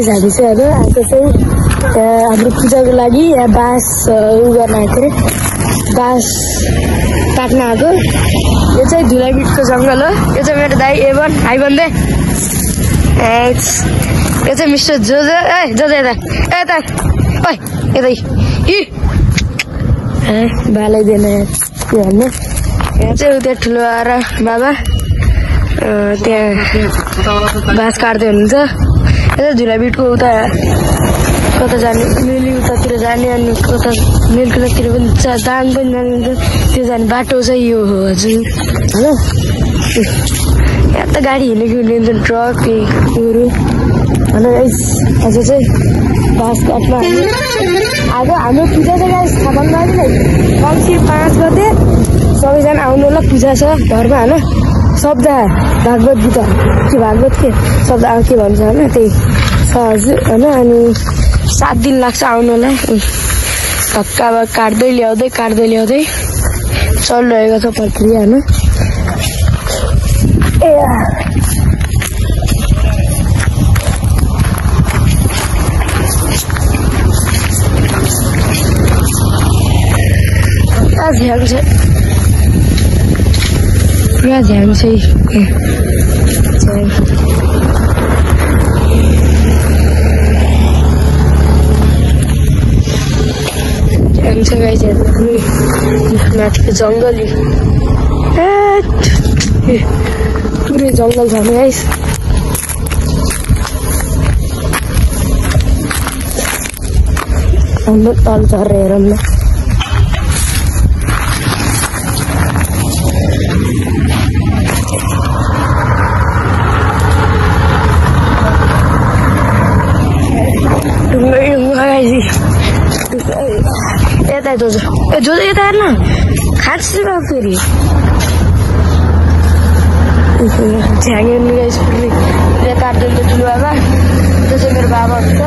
हामी चाहिँ होइन आज चाहिँ हाम्रो पूजाको लागि यहाँ बाँस उ गर्न आएको अरे बाँस काट्न आएको यो चाहिँ धुलाबिटको जङ्गल हो यो चाहिँ मेरो दाइ एवन हाई भन्दै यो चाहिँ मिस्टर जो जो यता यता ओइ यतै बालाइदिएन के भन्ने यहाँ चाहिँ उता ठुलो आएर बाबा त्यहाँ बाँस काट्दै हुनुहुन्छ यता धुलाबिटको उता कता जाने मेली उतातिर जाने अनि कता मेलकुलातिर पनि दाङ पनि जानुहुन्छ त्यो जाने बाटो चाहिँ यो हो हजुर होइन यहाँ त गाडी हिँडेको लिन्छ ट्रक केहीहरू होइन गाइस आज चाहिँ बाँस काट्न आज हाम्रो पूजा चाहिँ गाइस थाहा पाउनु लाग्यो कम्ती 5 गते सबैजना आउनु होला पूजा छ घरमा होइन शब्द भागवत गीता के भागवत के शब्द के भन्छ होइन त्यही छ हजुर होइन अनि 7 दिन लाग्छ आउनुलाई धक्का काट्दै ल्याउँदै चलिरहेको छ प्रक्रिया होइन झ्याङ छ पुरा झ्याङ छ गाइस माथिको जङ्गली पुरै जङ्गल छ नि गाइस हाम्रो तल झरेर हेरौँ न यता जो यता हेर्न खाँच्छु फेरि झ्याङ हेर्नु गाइस पुरै काट्दैन त ठुलो बाबा त्यो चाहिँ मेरो बाबा हुन्छ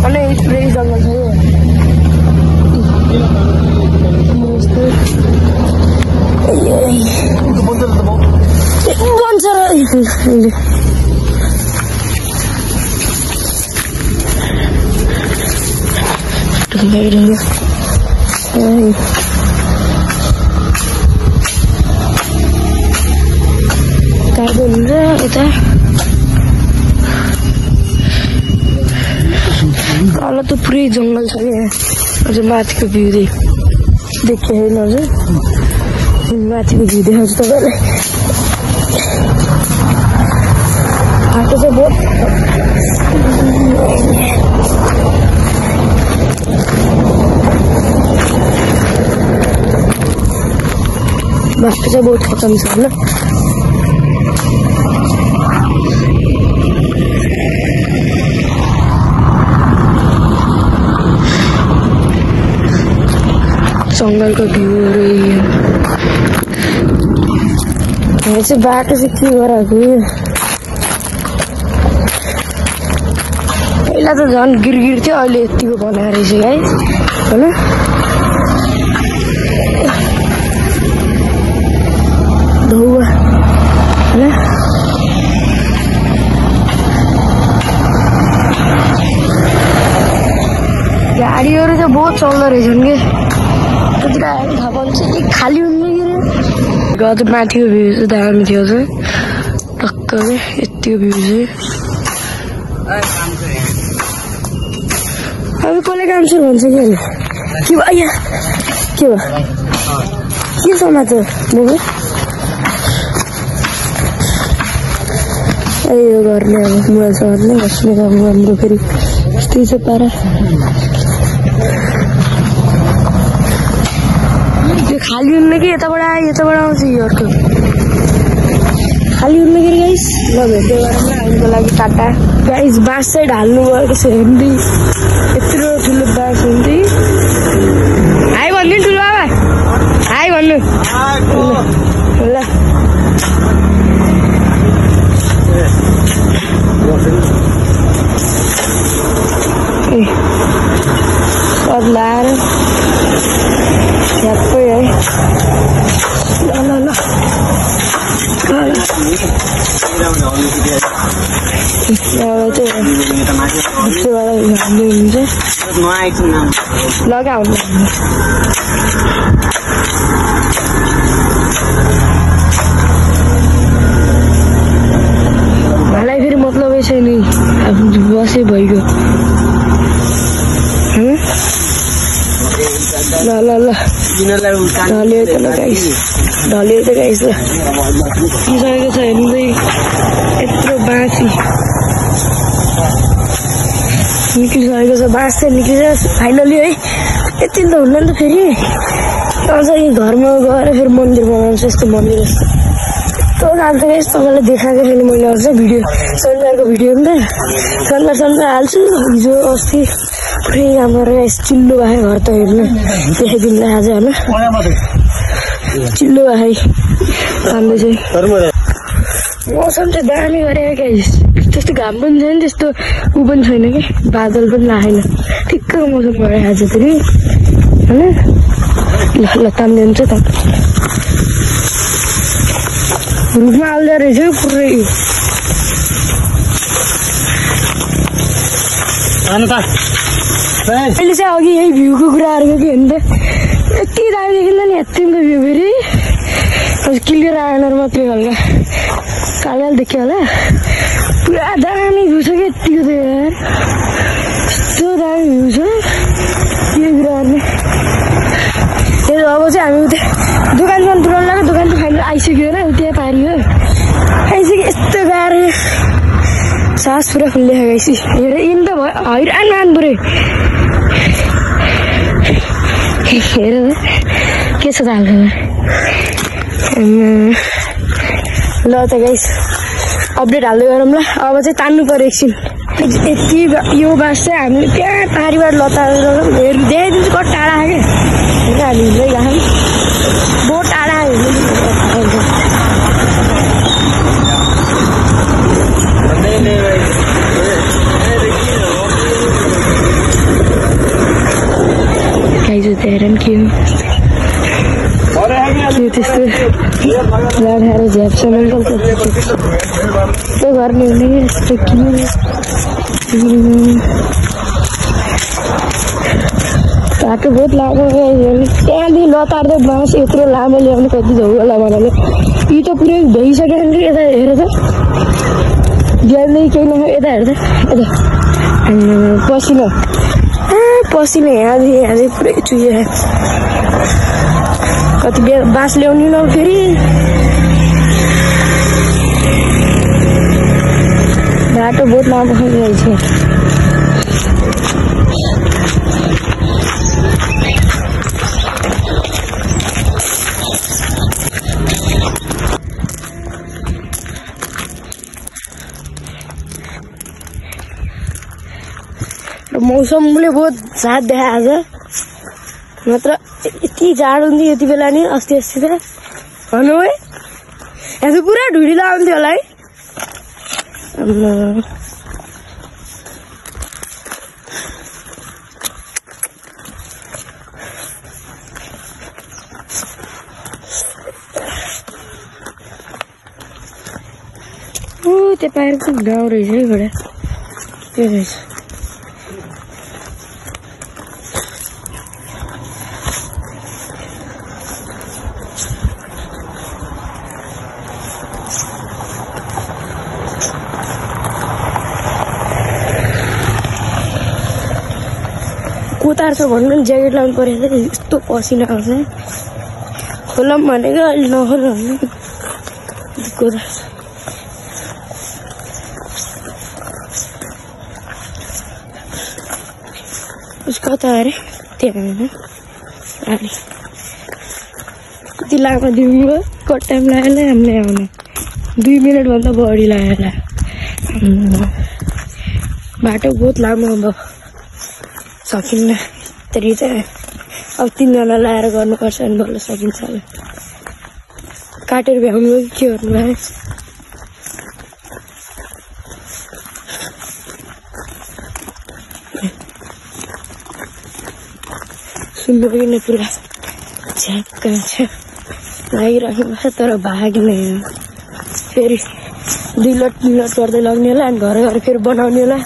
अनि पुरै जङ्गल छ यो बन्छ र काट्दै हुन्छ यता तल त पुरै जङ्गल छ यहाँ हजुर माथिको भ्यू देखियो होइन हजुर माथिको भ्यू देखाउँछु तपाईँलाई बाटो चाहिँ बहुत बाटो चाहिँ बहुत खतम छ होइन जङ्गलको भ्यूहरू यहाँ चाहिँ बाटो चाहिँ के गराएको पहिला त झन् गिरगिर थियो अहिले यतिको बनाएर रहेछ गाइस होइन धौवा होइन गाडीहरू चाहिँ बहुत चल्दो रहेछन् कि थाहा पाउँछ खाली हुने गत माथिको भ्यू चाहिँ दामी थियो चाहिँ टक्क चाहिँ यतिको भ्यू चाहिँ अब कसले काम सुरु भन्छ कि के भयो के भयो के समाचार बोल्नु यो गर्ने अब मोबाइल चलाउने बस्ने काम राम्रो फेरि यस्तै छ पारा त्यो खाली हुन्न कि यताबाट आउँछ यो अर्को खाली हुन्न कि गाइस ल भेट्दै गरौँ न हामीको लागि टाटा गाइस बाँस चाहिँ ढाल्नु भएको छ हेर्दै यत्रो ठुलो बाँस हुन्छ हाई भन्नु ठुलो बाबा हाई भन्नु ल सब लाएर झ्याप्पै है ल ल ल अब चाहिँ लगाउनु मलाई फेरि मतलब छैन बसे भइगयो ल ल ल ढल्यो त गाइस किसकेको छ हेर्नु यत्रो बाँसी निक्लिसकेको छ बाँस चाहिँ निक्लिन्छ फाइनली है यति त हुन्न नि त फेरि अझ घरमा गएर फेरि मन्दिर बनाउँछु यस्तो मन्दिर जस्तो यस्तो जान्छ गाइस तपाईँलाई देखाएको छैन मैले अझ भिडियो शनिबारको भिडियो नि त शनिबार हाल्छु हिजो अस्ति पुरै हाम्रो गाइस चिल्लो भाइ घर त हेर्नु देखाइदिनु आज होइन चिल्लो भाइ खाँदैछ मौसम चाहिँ दामी गरेको गाइस त्यस्तो घाम पनि छैन त्यस्तो ऊ पनि छैन कि बादल पनि लागेन ठिक्कको मौसम भयो आज फेरि होइन ल तान्दिन्छ त रुखमा हाल्दो रहेछ पुरै अहिले चाहिँ अघि यही भ्यूको कुरा गरेको कि हेर्नु त यति दामी देखिँदैन नि यतिको भ्यू फेरि क्लियर आएन मात्रै हल्का कालो देख्यो होला पुरा दामी भ्यू छ कि यतिको त यार यस्तो दामी भ्यू छ के कुरा गर्ने अब चाहिँ हामी उता दोकानमा पुऱ्याउनु लाग्यो दोकान त फाइनल आइसक्यो होइन त्यहाँ पारियो आइसक्यो यस्तो गाह्रो सास पुरा खुल्ले खाइसी हेर इन त भयो हैरान मान पुरै हेर के छ त हाल्नु ल त गाइस अपडेट हाल्दै गरौँ ल अब चाहिँ तान्नु पर्यो एकछिन यति यो बास चाहिँ हामीले त्यहाँ पारिबाट लताएर हेर्नु देखाइदिन्छु कति टाढा आयो क्या हामी हिँड्दै गयौँ बहुत टाढा आयो गाइस हेरन के हो त्यस्तो लाएर झ्याप्सन त्यो गर्ने हुने यस्तो किन बाटो बहुत लामो त्यहाँदेखि लतार्दै बाँस यत्रो लामो ल्याउनु कति झौ होला भन्नाले यी त पुरै भइसक्यो नि यता हेर त ज्यादै केही नखायो यता हेर त यता पसिना पसिना यहाँदेखि पुरै चुयो कति बाँस ल्याउनु न फेरि बाटो बहुत लामो खाइरहेछ मौसमले बहुत साथ देखायो आज मात्र यति जाडो हुन्थ्यो यति बेला नि अस्ति त भनौँ है यहाँ पुरा ढुँडिलो आउँथ्यो होला है त्यो पाएको गाउँ रहेछ है घोडा त्यो रहेछ उतार्छ भन्नु नि ज्याकेट लाउनु परेछ यस्तो पसिना आउँछ खोलौँ भनेको अहिले नखोल्नु भन्नु कोतार्छ कता अरे त्यहाँ होइन गाडी कति लामो दिउँ कति टाइम लाग्यो हामीले आउनु 2 मिनटभन्दा बढी लाग्यो बाटो बहुत लामो अब सकिन्न तरी चाहिँ अब 3 जना लाएर गर्नुपर्छ भने बल्ल सकिन्छ होला काटेर भ्याउनु के गर्नु भयो सुन्नु पनि पुरा झ्याक्का छ लागिराख्नुपर्छ तर भाग्ने फेरि 2 लट 3 लट गर्दै लग्ने होला अनि घर फेरि बनाउने होला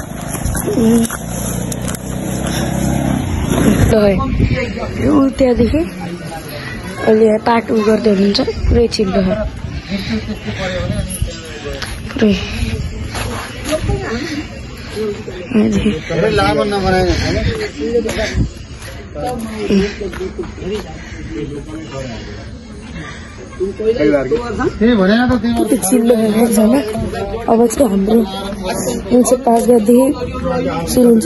यो त्यहाँदेखि अहिले यहाँ पार्ट उ गर्दै हुनुहुन्छ पुरै चिल्लो छ पुरै चिल्लो छैन अब चाहिँ हाम्रो 5 गतेदेखि सुरु हुन्छ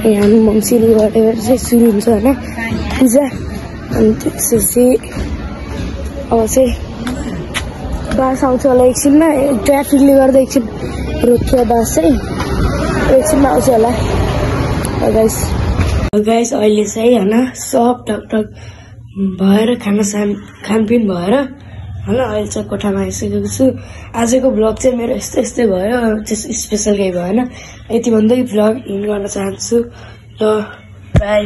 हाम्रो मङ्सिरबाट चाहिँ सुरु हुन्छ होइन पूजा अनि त्यसपछि अब चाहिँ बास आउँछ होला एकछिनमा ट्राफिकले गर्दा एकछिन रोकियो बास चाहिँ एकछिनमा आउँछ होला गाइस अहिले चाहिँ होइन सब टकटक भएर खानपिन भएर होइन अहिले चाहिँ कोठामा आइसकेको छु आजको भ्लग चाहिँ मेरो यस्तै भयो स्पेसल केही भएन यति भन्दै भ्लग इन गर्न चाहन्छु ल बाई